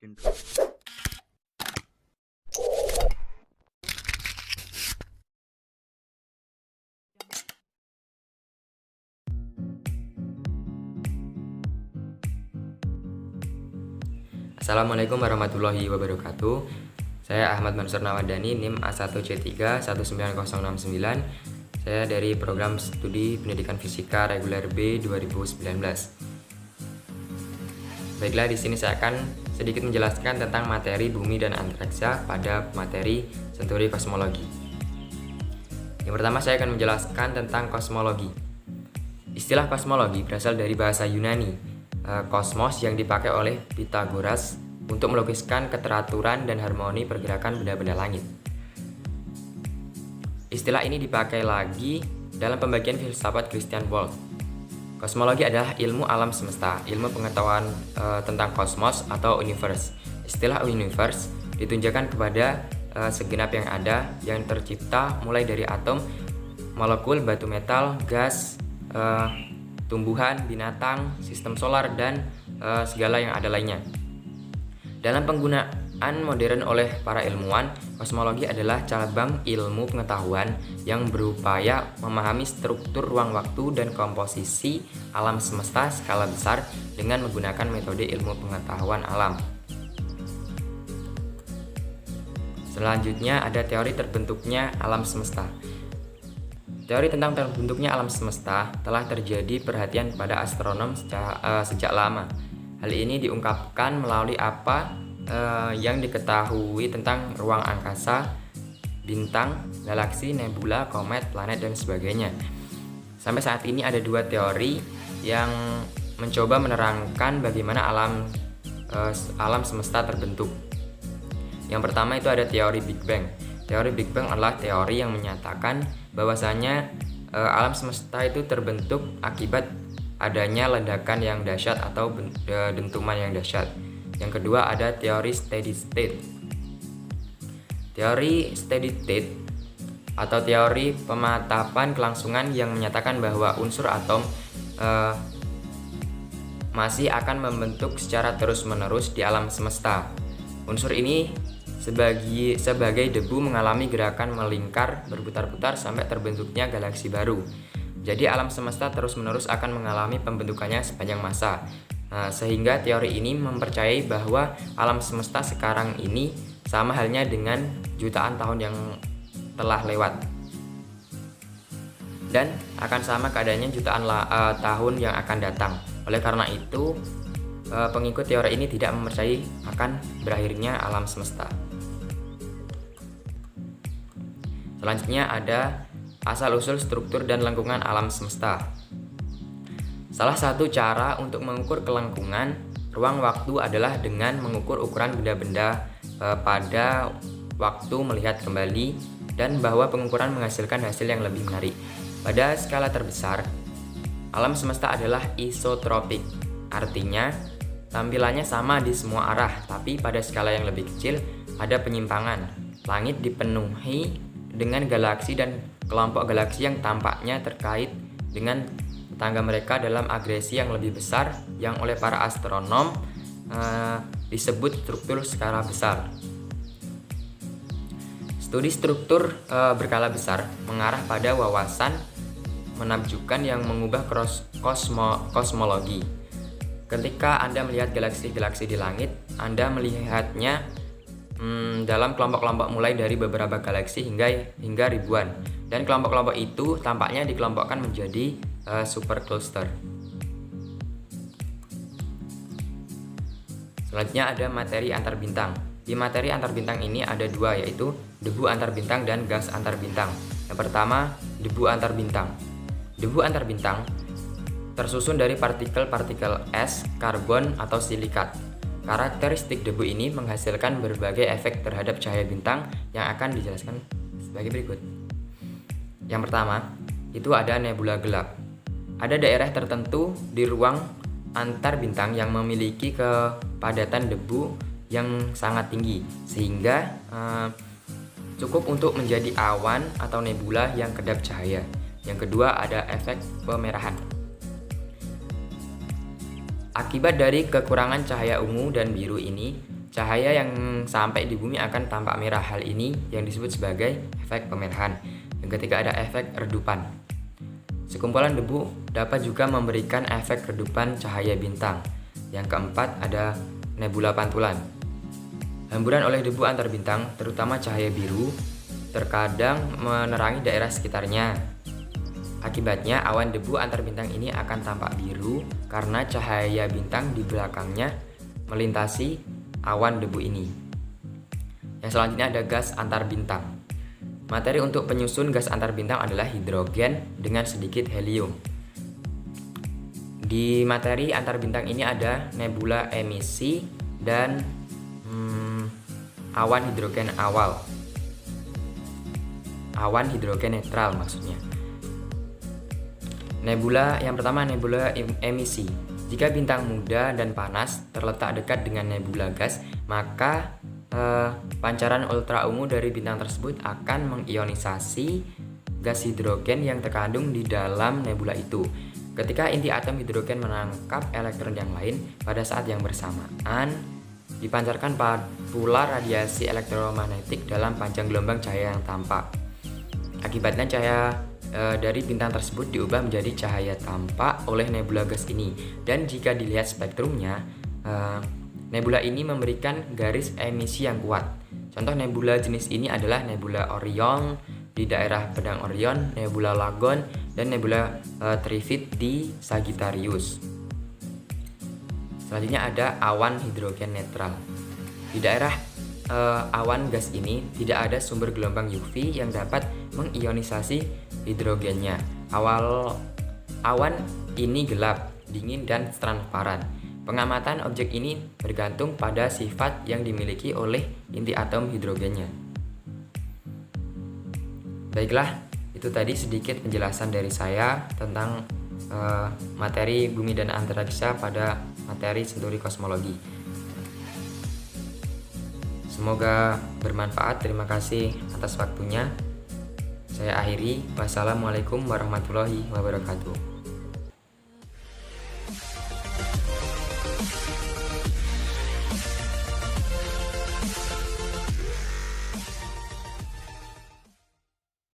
Intro. Assalamualaikum warahmatullahi wabarakatuh. Saya Ahmad Mansur Nawadani, NIM A1C3 19069. Saya dari program studi pendidikan fisika reguler B 2019. Baiklah, di sini saya akan sedikit menjelaskan tentang materi bumi dan antariksa pada materi Senturi Kosmologi. Yang pertama, saya akan menjelaskan tentang kosmologi. Istilah kosmologi berasal dari bahasa Yunani kosmos yang dipakai oleh Pythagoras untuk melukiskan keteraturan dan harmoni pergerakan benda-benda langit. Istilah ini dipakai lagi dalam pembagian filsafat Christian Wolff. Kosmologi adalah ilmu alam semesta, ilmu pengetahuan tentang kosmos atau universe. Istilah universe ditunjukkan kepada segenap yang ada, yang tercipta mulai dari atom, molekul, batu metal, gas, tumbuhan, binatang, sistem solar, dan segala yang ada lainnya. Dalam penggunaan modern oleh para ilmuwan, kosmologi adalah cabang ilmu pengetahuan yang berupaya memahami struktur ruang waktu dan komposisi alam semesta skala besar dengan menggunakan metode ilmu pengetahuan alam. Selanjutnya ada teori terbentuknya alam semesta. Teori tentang terbentuknya alam semesta telah terjadi perhatian pada astronom sejak lama. Hal ini diungkapkan melalui apa yang diketahui tentang ruang angkasa, bintang, galaksi, nebula, komet, planet, dan sebagainya. Sampai saat ini ada dua teori yang mencoba menerangkan bagaimana alam semesta terbentuk. Yang pertama itu ada teori Big Bang. Teori Big Bang adalah teori yang menyatakan bahwasanya alam semesta itu terbentuk akibat adanya ledakan yang dahsyat atau dentuman yang dahsyat. Yang kedua ada teori steady state. Teori steady state atau teori pematapan kelangsungan yang menyatakan bahwa unsur atom masih akan membentuk secara terus-menerus di alam semesta. Unsur ini sebagai debu mengalami gerakan melingkar berputar-putar sampai terbentuknya galaksi baru. Jadi alam semesta terus-menerus akan mengalami pembentukannya sepanjang masa. Sehingga teori ini mempercayai bahwa alam semesta sekarang ini sama halnya dengan jutaan tahun yang telah lewat, dan akan sama keadaannya jutaan tahun yang akan datang. Oleh karena itu, pengikut teori ini tidak mempercayai akan berakhirnya alam semesta. Selanjutnya ada asal-usul struktur dan lengkungan alam semesta. Salah satu cara untuk mengukur kelengkungan ruang waktu adalah dengan mengukur ukuran benda-benda pada waktu melihat kembali, dan bahwa pengukuran menghasilkan hasil yang lebih menarik. Pada skala terbesar, alam semesta adalah isotropik, artinya tampilannya sama di semua arah, tapi pada skala yang lebih kecil ada penyimpangan. Langit dipenuhi dengan galaksi dan kelompok galaksi yang tampaknya terkait dengan tetangga mereka dalam agresi yang lebih besar yang oleh para astronom disebut struktur skala besar. Studi struktur berskala besar mengarah pada wawasan menakjubkan yang mengubah kosmologi. Ketika Anda melihat galaksi-galaksi di langit, Anda melihatnya dalam kelompok-kelompok mulai dari beberapa galaksi hingga ribuan, dan kelompok-kelompok itu tampaknya dikelompokkan menjadi supercluster. Selanjutnya ada materi antar bintang. Di materi antar bintang ini ada dua, yaitu debu antar bintang dan gas antar bintang. Yang pertama, debu antar bintang. Debu antar bintang tersusun dari partikel-partikel es, karbon, atau silikat. Karakteristik debu ini menghasilkan berbagai efek terhadap cahaya bintang yang akan dijelaskan sebagai berikut. Yang pertama, itu ada nebula gelap. Ada daerah tertentu di ruang antar bintang yang memiliki kepadatan debu yang sangat tinggi, sehingga cukup untuk menjadi awan atau nebula yang kedap cahaya. Yang kedua ada efek pemerahan. Akibat dari kekurangan cahaya ungu dan biru ini, cahaya yang sampai di bumi akan tampak merah. Hal ini yang disebut sebagai efek pemerahan. Yang ketiga ada efek redupan. Sekumpulan debu dapat juga memberikan efek redupan cahaya bintang. Yang keempat ada nebula pantulan. Hamburan oleh debu antar bintang, terutama cahaya biru, terkadang menerangi daerah sekitarnya. Akibatnya, awan debu antar bintang ini akan tampak biru karena cahaya bintang di belakangnya melintasi awan debu ini. Yang selanjutnya ada gas antar bintang. Materi untuk penyusun gas antar bintang adalah hidrogen dengan sedikit helium. Di materi antar bintang ini ada nebula emisi dan awan hidrogen awal. Awan hidrogen netral maksudnya. Nebula yang pertama, nebula emisi. Jika bintang muda dan panas terletak dekat dengan nebula gas, maka pancaran ultraungu dari bintang tersebut akan mengionisasi gas hidrogen yang terkandung di dalam nebula itu. Ketika inti atom hidrogen menangkap elektron yang lain pada saat yang bersamaan, dipancarkan pula radiasi elektromagnetik dalam panjang gelombang cahaya yang tampak. Akibatnya cahaya dari bintang tersebut diubah menjadi cahaya tampak oleh nebula gas ini. Dan jika dilihat spektrumnya, nebula ini memberikan garis emisi yang kuat. Contoh nebula jenis ini adalah nebula Orion di daerah pedang Orion, nebula Lagon, dan nebula Trifid di Sagittarius. Selanjutnya ada awan hidrogen netral. Di daerah awan gas ini tidak ada sumber gelombang UV yang dapat mengionisasi hidrogennya. Awan ini gelap, dingin, dan transparan. Pengamatan objek ini bergantung pada sifat yang dimiliki oleh inti atom hidrogennya. Baiklah, itu tadi sedikit penjelasan dari saya tentang materi bumi dan antariksa pada materi Senturi Kosmologi. Semoga bermanfaat. Terima kasih atas waktunya. Saya akhiri. Wassalamualaikum warahmatullahi wabarakatuh.